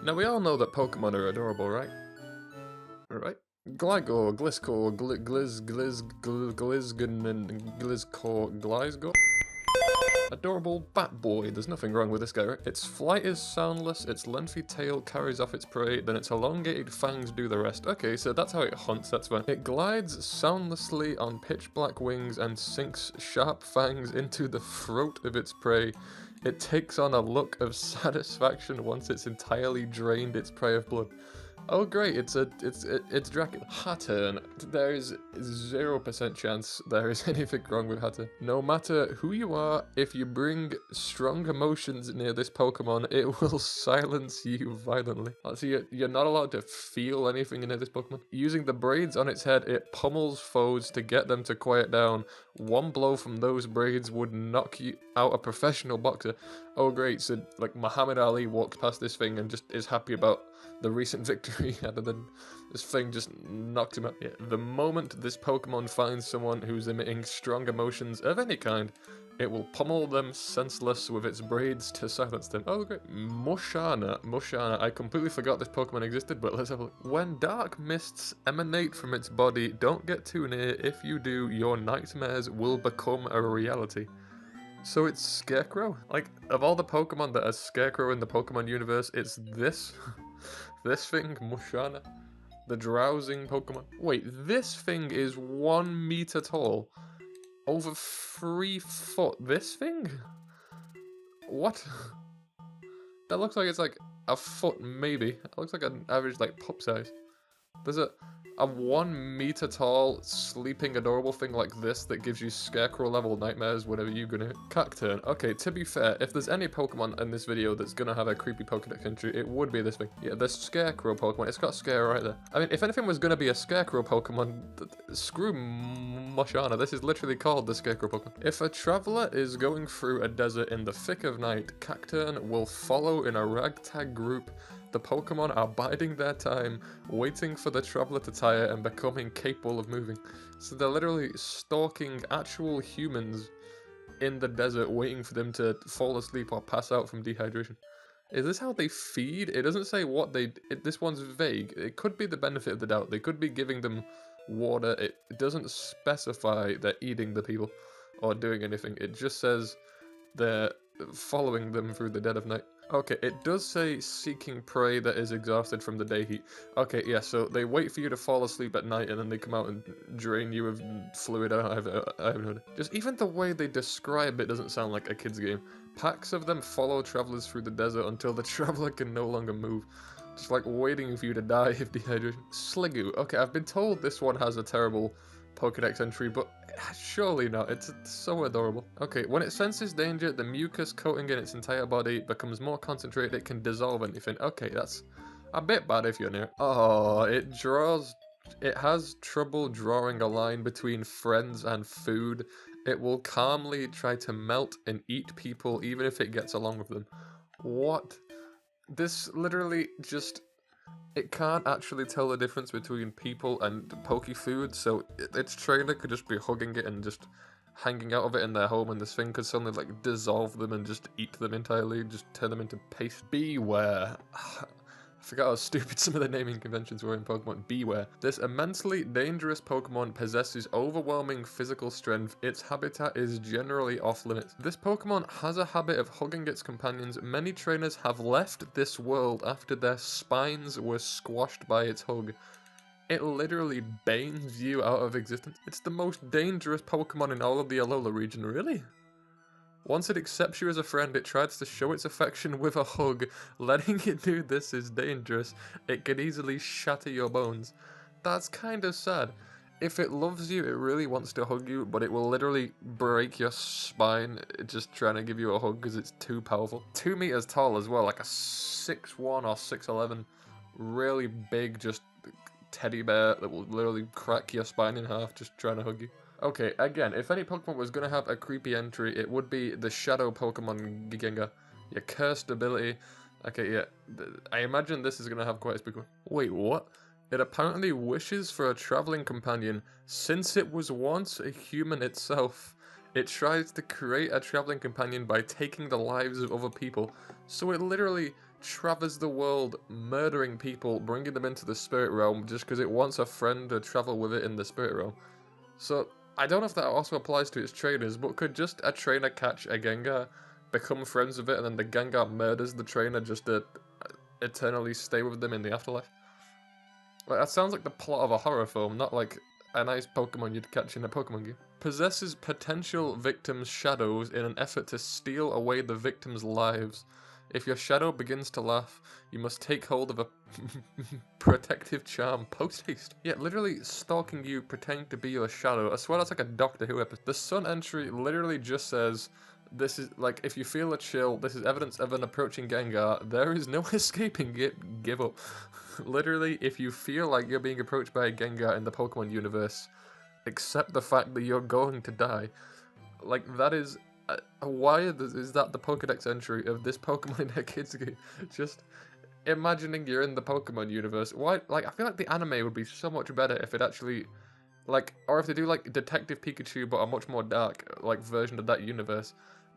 Now we all know that Pokemon are adorable, right? Right? Gligar, Gliscor, Gliscor. Adorable Bat Boy, there's nothing wrong with this guy, right? Its flight is soundless, its lengthy tail carries off its prey, then its elongated fangs do the rest. Okay, so that's how it hunts, that's fine. It glides soundlessly on pitch black wings and sinks sharp fangs into the throat of its prey. It takes on a look of satisfaction once it's entirely drained its prey of blood. Oh great, it's Dracula. Hatterene. There is 0% chance there is anything wrong with Hatterene. No matter who you are, if you bring strong emotions near this Pokemon, it will silence you violently. So you're not allowed to feel anything near this Pokemon. Using the braids on its head, it pummels foes to get them to quiet down. One blow from those braids would knock you out a professional boxer. Oh great, so like Muhammad Ali walks past this thing and just is happy about the recent victory and then this thing just knocked him out. Yeah, the moment this Pokemon finds someone who's emitting strong emotions of any kind, it will pummel them senseless with its braids to silence them. Oh great. Mushana. I completely forgot this Pokemon existed, but let's have a look. When dark mists emanate from its body, don't get too near. If you do, your nightmares will become a reality. So it's Scarecrow? Like, of all the Pokemon that are Scarecrow in the Pokemon universe, it's this? This thing, Mushana? The drowsing Pokemon? Wait, this thing is 1 meter tall. Over 3 foot. This thing? What? That looks like it's like a foot, maybe. It looks like an average, like, pup size. There's a 1 meter tall, sleeping, adorable thing like this that gives you Scarecrow level nightmares whenever you're gonna Cacturne. Okay, to be fair, if there's any Pokemon in this video that's gonna have a creepy Pokedex entry, it would be this thing. Yeah, the Scarecrow Pokemon. It's got Scare right there. I mean, if anything was gonna be a Scarecrow Pokemon, screw Mushana. This is literally called the Scarecrow Pokemon. If a traveler is going through a desert in the thick of night, Cacturne will follow in a ragtag group. The Pokemon are biding their time, waiting for the traveler to tire and becoming capable of moving. So they're literally stalking actual humans in the desert, waiting for them to fall asleep or pass out from dehydration. Is this how they feed? It doesn't say what they... this one's vague. It could be the benefit of the doubt. They could be giving them water. It doesn't specify they're eating the people or doing anything. It just says they're following them through the dead of night. Okay, it does say seeking prey that is exhausted from the day heat. Okay, yeah, so they wait for you to fall asleep at night and then they come out and drain you of fluid. I haven't heard it. Just even the way they describe it doesn't sound like a kid's game. Packs of them follow travelers through the desert until the traveler can no longer move. Just like waiting for you to die of dehydration. Sliggoo. Okay, I've been told this one has a terrible Pokedex entry, but surely not. It's so adorable. Okay, when it senses danger, the mucus coating in its entire body becomes more concentrated. It can dissolve anything. Okay, that's a bit bad if you're near it. Oh, it has trouble drawing a line between friends and food. It will calmly try to melt and eat people even if it gets along with them. What? This literally just... It can't actually tell the difference between people and Poke food, so its trainer could just be hugging it and just hanging out of it in their home, and this thing could suddenly like dissolve them and just eat them entirely, just turn them into paste. Beware. I forgot how stupid some of the naming conventions were in Pokemon. Beware. This immensely dangerous Pokemon possesses overwhelming physical strength. Its habitat is generally off limits. This Pokemon has a habit of hugging its companions. Many trainers have left this world after their spines were squashed by its hug. It literally banes you out of existence. It's the most dangerous Pokemon in all of the Alola region, really? Once it accepts you as a friend, it tries to show its affection with a hug. Letting it do this is dangerous. It can easily shatter your bones. That's kind of sad. If it loves you, it really wants to hug you, but it will literally break your spine just trying to give you a hug because it's too powerful. 2 meters tall as well, like a 6'1 or 6'11. Really big, just teddy bear that will literally crack your spine in half just trying to hug you. Okay, again, if any Pokemon was going to have a creepy entry, it would be the Shadow Pokemon Gengar. Your cursed ability. Okay, yeah. I imagine this is going to have quite a spooky one. Wait, what? It apparently wishes for a traveling companion. Since it was once a human itself, it tries to create a traveling companion by taking the lives of other people. So it literally travels the world murdering people, bringing them into the spirit realm just because it wants a friend to travel with it in the spirit realm. So, I don't know if that also applies to its trainers, but could just a trainer catch a Gengar, become friends with it, and then the Gengar murders the trainer just to eternally stay with them in the afterlife? Like, that sounds like the plot of a horror film, not like a nice Pokemon you'd catch in a Pokemon game. Possesses potential victims' shadows in an effort to steal away the victims' lives. If your shadow begins to laugh, you must take hold of a protective charm post-haste. Yeah, literally stalking you, pretending to be your shadow. I swear that's like a Doctor Who episode. The Sun entry literally just says, this is, like, if you feel a chill, this is evidence of an approaching Gengar. There is no escaping it. Give up. Literally, if you feel like you're being approached by a Gengar in the Pokemon universe, accept the fact that you're going to die. Like, that is... why is that the Pokedex entry of this Pokemon in a kid's game? Just imagining you're in the Pokemon universe. Why? Like, I feel like the anime would be so much better if it actually... Like, or if they do, like, Detective Pikachu, but a much more dark, like, version of that universe.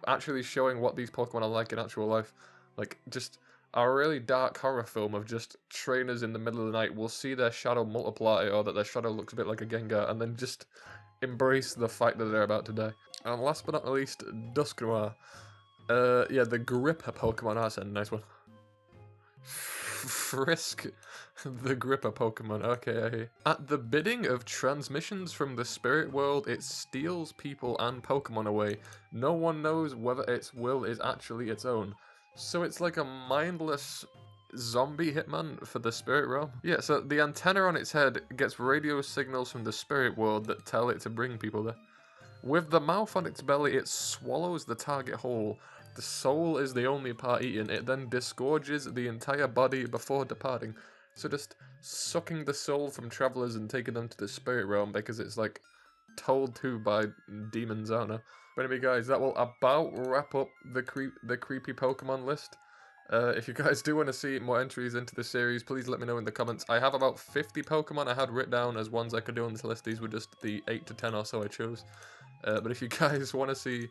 Actually showing what these Pokemon are like in actual life. Like, just... a really dark horror film of just trainers in the middle of the night will see their shadow multiply, or that their shadow looks a bit like a Gengar, and then just embrace the fact that they're about to die. And last but not least, Dusknoir. Yeah, the Gripper Pokemon. That's a nice one. Frisk, the Gripper Pokemon. Okay. At the bidding of transmissions from the spirit world, it steals people and Pokemon away. No one knows whether its will is actually its own. So it's like a mindless zombie hitman for the spirit realm? Yeah, so the antenna on its head gets radio signals from the spirit world that tell it to bring people there. With the mouth on its belly, it swallows the target whole. The soul is the only part eaten. It then disgorges the entire body before departing. So just sucking the soul from travelers and taking them to the spirit realm because it's like told to by demons, I don't know. But anyway guys, that will about wrap up the creepy Pokemon list. If you guys do want to see more entries into the series, please let me know in the comments. I have about 50 Pokemon I had written down as ones I could do on this list. These were just the 8 to 10 or so I chose. But if you guys want to see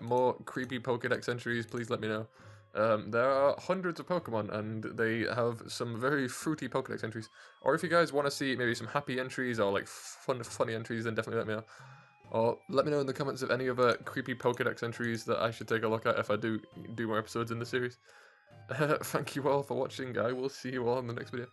more creepy Pokedex entries, please let me know. There are hundreds of Pokemon, and they have some very fruity Pokedex entries. Or if you guys want to see maybe some happy entries or like funny entries, then definitely let me know. Or let me know in the comments of any other creepy Pokedex entries that I should take a look at if I do more episodes in the series. Thank you all for watching. I will see you all in the next video.